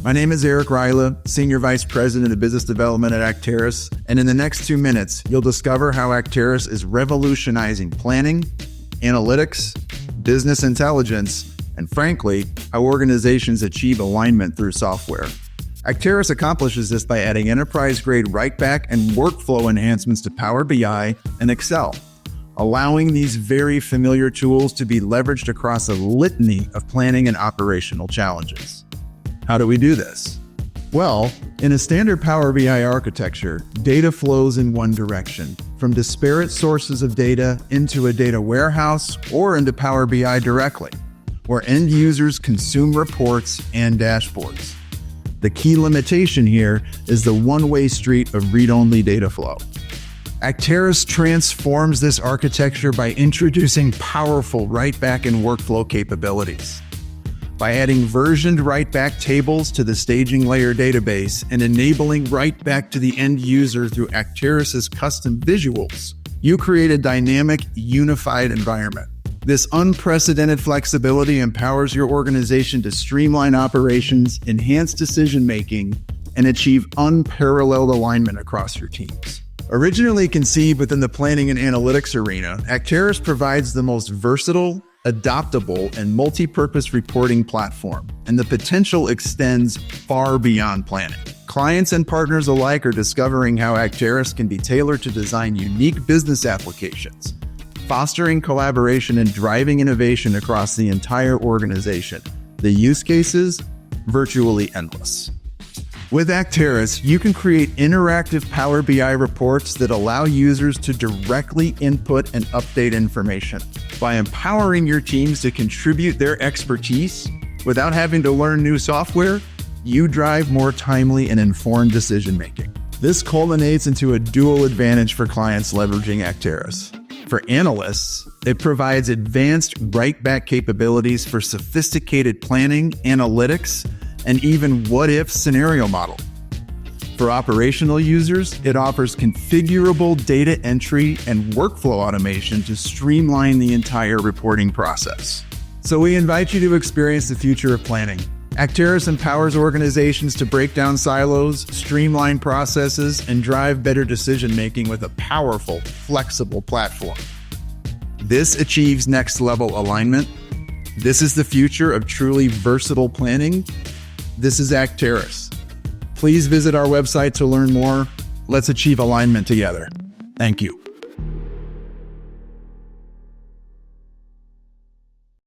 My name is Reyhle, Senior Vice President of Business Development at Acterys, and in the next 2 minutes, you'll discover how Acterys is revolutionizing planning, analytics, business intelligence, and frankly, how organizations achieve alignment through software. Acterys accomplishes this by adding enterprise-grade write-back and workflow enhancements to Power BI and Excel, allowing these very familiar tools to be leveraged across a litany of planning and operational challenges. How do we do this? Well, in a standard Power BI architecture, data flows in one direction, from disparate sources of data into a data warehouse or into Power BI directly, where end users consume reports and dashboards. The key limitation here is the one-way street of read-only data flow. Acterys transforms this architecture by introducing powerful write-back and workflow capabilities. By adding versioned write-back tables to the staging layer database and enabling write-back to the end user through Acterys' custom visuals, you create a dynamic, unified environment. This unprecedented flexibility empowers your organization to streamline operations, enhance decision-making, and achieve unparalleled alignment across your teams. Originally conceived within the planning and analytics arena, Acterys provides the most versatile, adaptable, and multi-purpose reporting platform, and the potential extends far beyond planning. Clients and partners alike are discovering how Acterys can be tailored to design unique business applications, fostering collaboration and driving innovation across the entire organization. The use cases, virtually endless. With Acterys, you can create interactive Power BI reports that allow users to directly input and update information. By empowering your teams to contribute their expertise without having to learn new software, you drive more timely and informed decision-making. This culminates into a dual advantage for clients leveraging Acterys. For analysts, it provides advanced write-back capabilities for sophisticated planning, analytics, and even what-if scenario model. For operational users, it offers configurable data entry and workflow automation to streamline the entire reporting process. So we invite you to experience the future of planning. Acterys empowers organizations to break down silos, streamline processes, and drive better decision-making with a powerful, flexible platform. This achieves next-level alignment. This is the future of truly versatile planning. This is Acterys. Please visit our website to learn more. Let's achieve alignment together. Thank you.